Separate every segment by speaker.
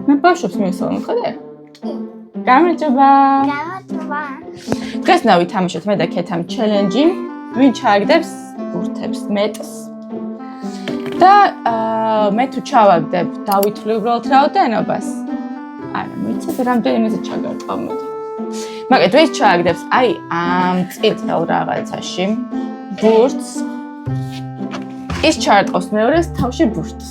Speaker 1: მე ბავშვებს მივესალმებ, ხედე? გამარჯობა.
Speaker 2: გამარჯობა.
Speaker 1: დღეს ვითამაშოთ მე და ქეთამ ჩელენჯი. ვინ ჩააგდებს ბურთებს მეტს. და მე თუ ჩავაგდებ, დავითვლი უბრალოდ რაოდენობას. არა, მოიცადე რამდენიმეზე ჩაგარყავ მოდი. მაგრამ თუ ის ჩააგდებს, აი ამ წითელ რაღაცაში ბურთს ის ჩაარტყავს მეორეს თავში ბურთს.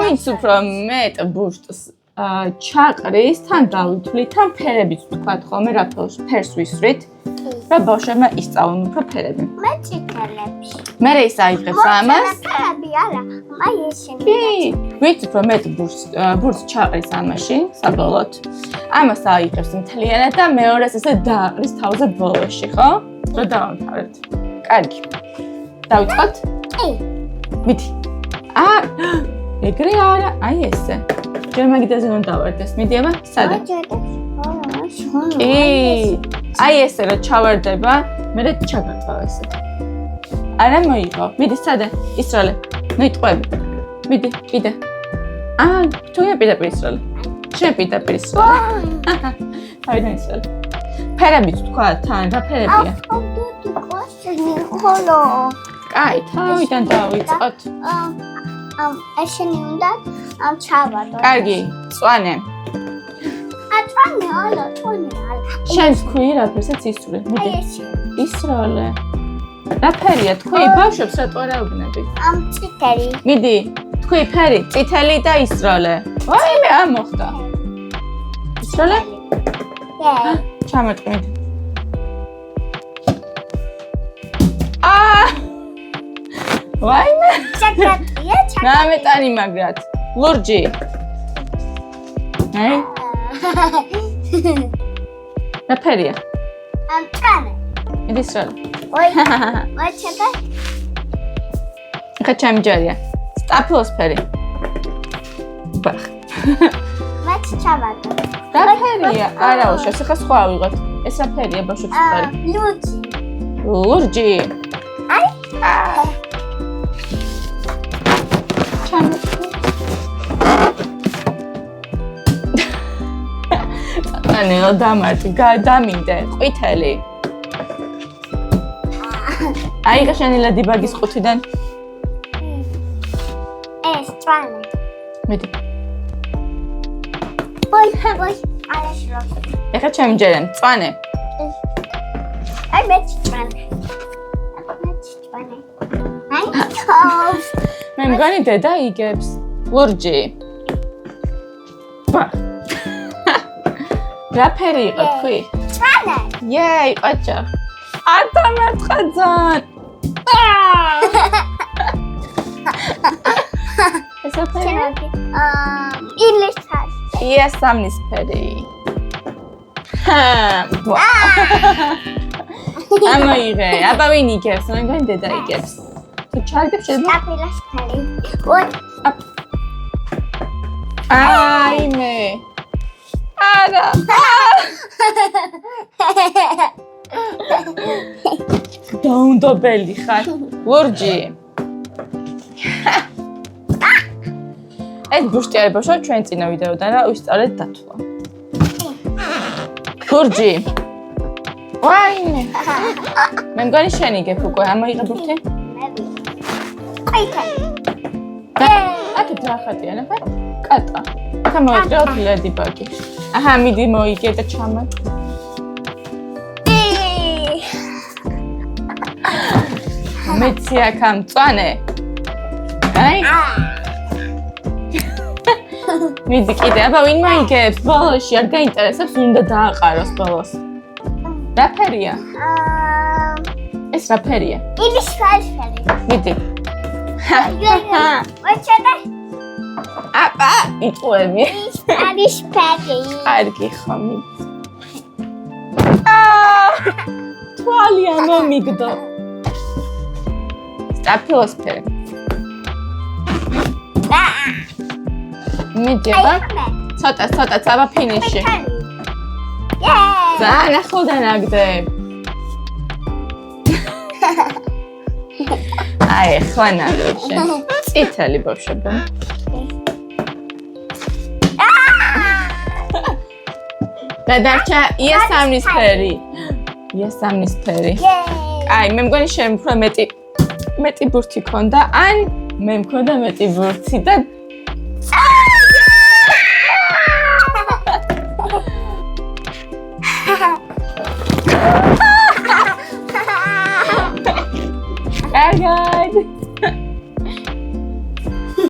Speaker 1: ვინც უფრო მეტ ბურთს ჩაყრის, თან დავითვლით, თან ფერებიც ვთქვათ ხოლმე, რა ფერს ვისვრით, რა ბავშვებმა ისწავლონ უფრო ფერები.
Speaker 2: მე წითელებს.
Speaker 1: მე ის აიღებს ამას.
Speaker 2: ფერები არა, აი ესენი.
Speaker 1: კი, ვინც უფრო მეტ ბურთს ჩაყრის ამაში, საბოლოოდ. ამას აიღებს მთლიანად და მეორეს ესე დააყრის თავზე ბოლოში, ხო? რა დავამთავრებთ. კარგი. დავიწყოთ?
Speaker 2: კი.
Speaker 1: მიდი. ეგრე არა, აი ესე. ჯერ მაგიდაზე რომ დავარდეს, მიდი აბა, სადე? კი. აი ესე რა ჩავარდება, მე ჩაგარტყავ ესე. არა მოიღო. მიდი სადე? ისროლე. ნუ იტყვები. მიდი, კიდე. თუ პირდაპირ ისროლე. შენ პირდაპირ ისროლე. თავიდან ისროლე. ფერებიც თქვა თან, რა ფერებია?
Speaker 2: ხოლო.
Speaker 1: კაი, თავიდან დავიწყოთ.
Speaker 2: ესენი უნდა ჩავარდო.
Speaker 1: კარგი, წვანე.
Speaker 2: წვანე, არა.
Speaker 1: შენ თქვი რა ფერსაც ისროლე. მიდი. ისროლე. რა ფერია თქვი? ბავშვებს რატო არ აუგნები?
Speaker 2: წითელი.
Speaker 1: მიდი, თქვი ფერი, წითელი და ისროლე. ვაიმე, მოხდა. ისროლე? ჩამოტყი მიდი. ვაიმე?
Speaker 2: ჩაკრატია,
Speaker 1: ნამეტანი მაგრად. ლურჯი. აი? რა ფერია?
Speaker 2: წვანე.
Speaker 1: მიდი ისროლე.
Speaker 2: ой, ჩაკა.
Speaker 1: ხა ჩამჯერია. სტაფილოს ფერი. ბახ.
Speaker 2: მათ ჩავარდო.
Speaker 1: რა ფერია? არა, უშავს, ხა სხვა ავიღოთ. ეს რა ფერია ბავშვებს ფერი?
Speaker 2: ლურჯი.
Speaker 1: ლურჯი.
Speaker 2: აი.
Speaker 1: ანეო დამარტი, დამინდე, ყვითელი. აიღე შენი ლადიბაგის ყუთიდან.
Speaker 2: ეს წვანე.
Speaker 1: მიდი.
Speaker 2: ой, ალაშრო.
Speaker 1: ეხა ჩამჯერენ, წვანე.
Speaker 2: აი მე წვანე. აი,
Speaker 1: მე მგონი დედა იგებს. ლურჯი. რა ფერი იყო თქვი?
Speaker 2: წვანე.
Speaker 1: იეი, ყოჩა. ათამერთხა ძან. ეს ფერი?
Speaker 2: ილისთან.
Speaker 1: ია სამნისფერი. ამოიღე, აბა ვინ იგებს? მე მგონი დედა იგებს. თუ ჩარგებ შეიძლება?
Speaker 2: სტაფილოსფერი. ой.
Speaker 1: აიმე. არა. დაუნდობელი ხარ. ლურჯი. ეს ბუშტი არის ბავშვო ჩვენ წინა ვიდეოდან რა ვისწავლეთ დათვლა. ლურჯი. ვაიმე. მე მგონი შენ იგებ უკვე, ამოიღე ბურთი?
Speaker 2: ყვითელი.
Speaker 1: აკეთ რა ხატია, ნახე? კატა. ახლა მოვიწყოთ ლედიბაგი. აჰა, მიდი მოიგე და ჩამატ. მეცი აქ ამ წვანე. აი. მიდი კიდე, აბა ვინ მოიგებს? ბოლოში არ გაინტერესებს, ვინ უნდა დააყაროს ბოლოს. რა ფერია? ეს რა ფერია?
Speaker 2: ილისფერი.
Speaker 1: მიდი.
Speaker 2: ой, ჩაკა.
Speaker 1: აბა, იტყვები.
Speaker 2: ილისფერი.
Speaker 1: კარგი ხო მიდი. თვალი ამომიგდო. სტაფილოსფერი. მიდი აბა. ცოტა, აბა ფინიში. ძალიან ახლოდან აგდებ. აი, ხლა ნაგებ შენ. წითელი ბავშვები. და დარჩა იასამნისფერი. იასამნისფერი. აი, მე მგონი შენ უფრო მეტი ბურთი ქონდა, ან მე მქონდა მეტი ბურთი და